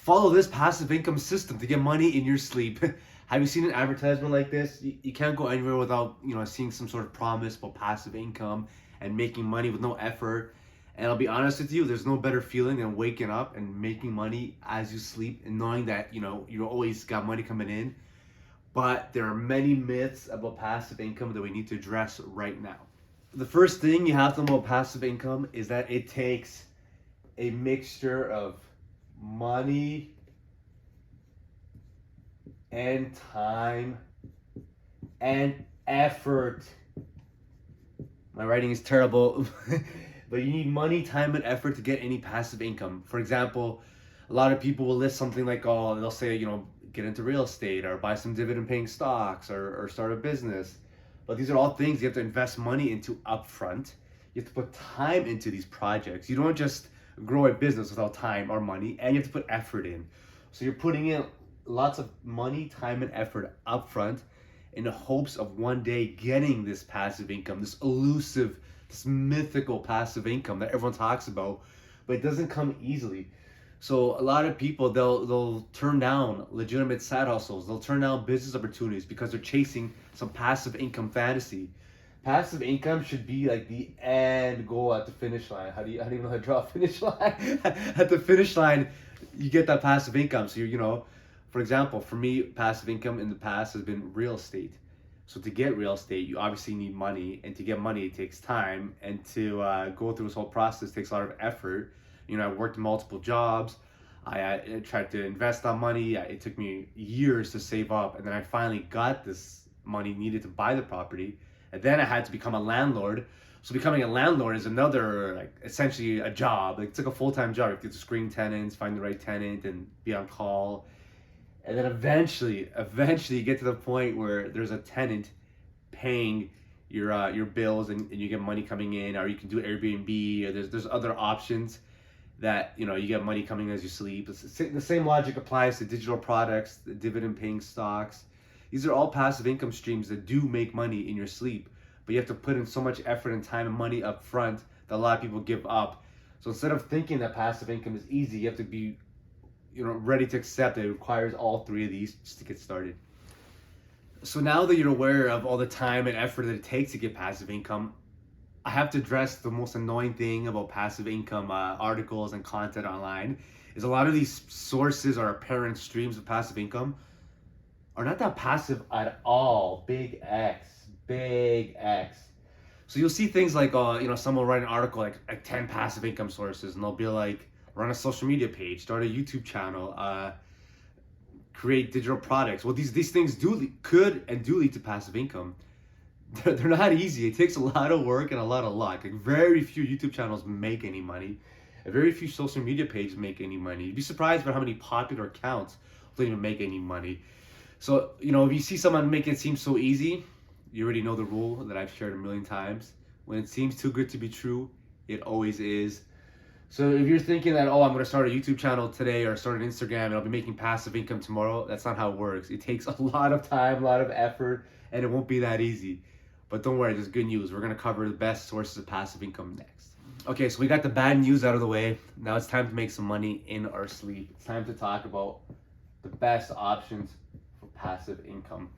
follow this passive income system to get money in your sleep. Have you seen an advertisement like this? You can't go anywhere without, seeing some sort of promise about passive income and making money with no effort. And I'll be honest with you, there's no better feeling than waking up and making money as you sleep and knowing that, you always got money coming in. But there are many myths about passive income that we need to address right now. The first thing you have to know about passive income is that it takes a mixture of money and time and effort. My writing is terrible, but you need money, time, and effort to get any passive income. For example, a lot of people will list something like, they'll say, get into real estate or buy some dividend-paying stocks or start a business. But these are all things you have to invest money into upfront. You have to put time into these projects. You don't just grow a business without time or money, and you have to put effort in. So you're putting in lots of money, time, and effort upfront in the hopes of one day getting this passive income, this elusive, this mythical passive income that everyone talks about, but it doesn't come easily. So a lot of people, they'll turn down legitimate side hustles. They'll turn down business opportunities because they're chasing some passive income fantasy. Passive income should be like the end goal at the finish line. How do you know how to draw a finish line? At the finish line, you get that passive income. So for example, for me, passive income in the past has been real estate. So to get real estate, you obviously need money, and to get money, it takes time, and to go through this whole process takes a lot of effort. I worked multiple jobs. I tried to invest that money. It took me years to save up, and then I finally got this money needed to buy the property. And then I had to become a landlord. So becoming a landlord is another, essentially a job. It's like a full-time job. You have to screen tenants, find the right tenant, and be on call. And then eventually you get to the point where there's a tenant paying your bills, and you get money coming in, or you can do Airbnb, or there's other options that you get money coming as you sleep. The same logic applies to digital products, the dividend-paying stocks. These are all passive income streams that do make money in your sleep, but you have to put in so much effort and time and money up front that a lot of people give up. So instead of thinking that passive income is easy, you have to be ready to accept that it requires all three of these just to get started. So now that you're aware of all the time and effort that it takes to get passive income, I have to address the most annoying thing about passive income articles and content online is a lot of these sources or apparent streams of passive income are not that passive at all. Big X. So you'll see things like, someone will write an article like 10 passive income sources, and they'll be like, run a social media page, start a YouTube channel, create digital products. Well, these things could lead to passive income. They're not easy. It takes a lot of work and a lot of luck. Very few YouTube channels make any money. And very few social media pages make any money. You'd be surprised about how many popular accounts don't even make any money. So, if you see someone make it seem so easy, you already know the rule that I've shared a million times. When it seems too good to be true, it always is. So if you're thinking that, I'm going to start a YouTube channel today or start an Instagram and I'll be making passive income tomorrow, that's not how it works. It takes a lot of time, a lot of effort, and it won't be that easy. But don't worry, there's good news. We're going to cover the best sources of passive income next. Okay, so we got the bad news out of the way. Now it's time to make some money in our sleep. It's time to talk about the best options for passive income.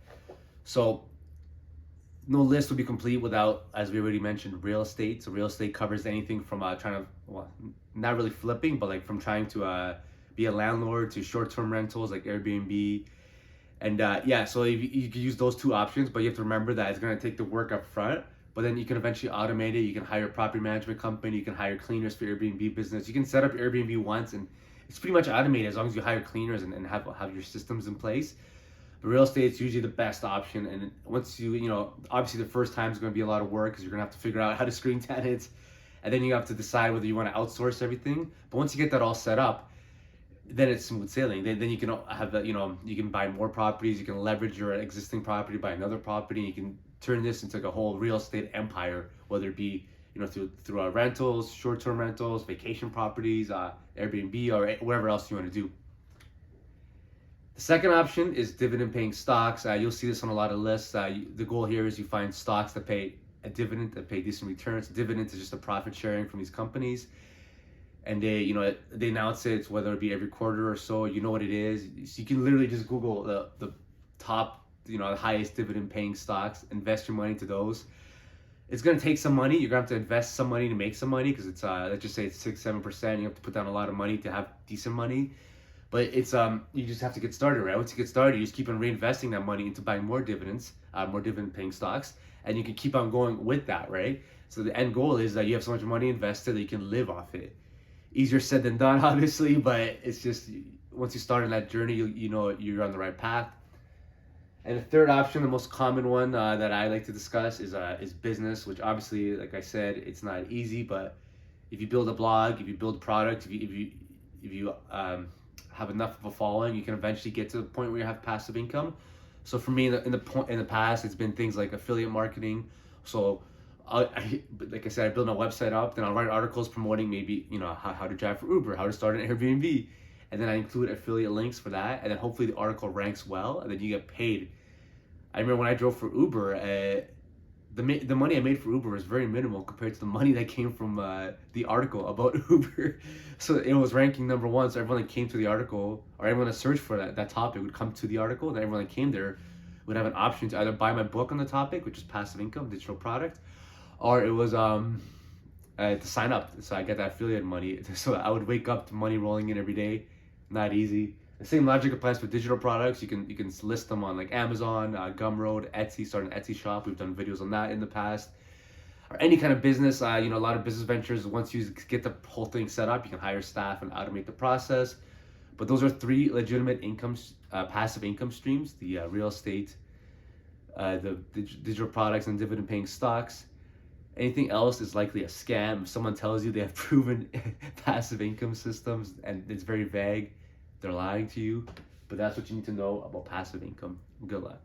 So no list would be complete without, as we already mentioned, real estate. So real estate covers anything from not really flipping, but from trying to be a landlord to short-term rentals like Airbnb. And so you can use those two options, but you have to remember that it's going to take the work up front, but then you can eventually automate it. You can hire a property management company. You can hire cleaners for Airbnb business. You can set up Airbnb once, and it's pretty much automated as long as you hire cleaners and have your systems in place. But real estate is usually the best option. And once obviously the first time is going to be a lot of work because you're going to have to figure out how to screen tenants, and then you have to decide whether you want to outsource everything. But once you get that all set up, then it's smooth sailing. Then you can have that, you can buy more properties, you can leverage your existing property, buy another property, and you can turn this into a whole real estate empire, whether it be, through rentals, short-term rentals, vacation properties, Airbnb, or whatever else you want to do. The second option is dividend-paying stocks. You'll see this on a lot of lists. The goal here is you find stocks that pay a dividend, that pay decent returns. Dividends is just a profit sharing from these companies. and they announce it, whether it be every quarter or so. You know what it is. So you can literally just Google the top, the highest dividend paying stocks, invest your money to those. It's gonna take some money. You're gonna have to invest some money to make some money, because it's let's just say it's 6-7%. You have to put down a lot of money to have decent money. But it's you just have to get started, right? Once you get started, you just keep on reinvesting that money into buying more dividends, more dividend paying stocks, and you can keep on going with that, right? So the end goal is that you have so much money invested that you can live off it. Easier said than done, obviously, but it's just, once you start on that journey, you know you're on the right path. And the third option, the most common one that I like to discuss is business, which obviously, like I said, it's not easy. But if you build a blog, if you build a product, if you have enough of a following, you can eventually get to the point where you have passive income. So for me, in the past, it's been things like affiliate marketing. So like I said, I build my website up, then I'll write articles promoting maybe how to drive for Uber, how to start an Airbnb, and then I include affiliate links for that, and then hopefully the article ranks well, and then you get paid. I remember when I drove for Uber, the money I made for Uber was very minimal compared to the money that came from the article about Uber. So it was ranking number one. So everyone that came to the article, or everyone that searched for that topic, would come to the article. And everyone that came there would have an option to either buy my book on the topic, which is passive income, digital product, or it was to sign up. So I get that affiliate money. So I would wake up to money rolling in every day. Not easy. The same logic applies for digital products. You can list them on like Amazon, Gumroad, Etsy. Start an Etsy shop. We've done videos on that in the past. Or any kind of business. A lot of business ventures. Once you get the whole thing set up, you can hire staff and automate the process. But those are three legitimate passive income streams: the real estate, the digital products, and dividend-paying stocks. Anything else is likely a scam. If someone tells you they have proven passive income systems and it's very vague, they're lying to you. But that's what you need to know about passive income. Good luck.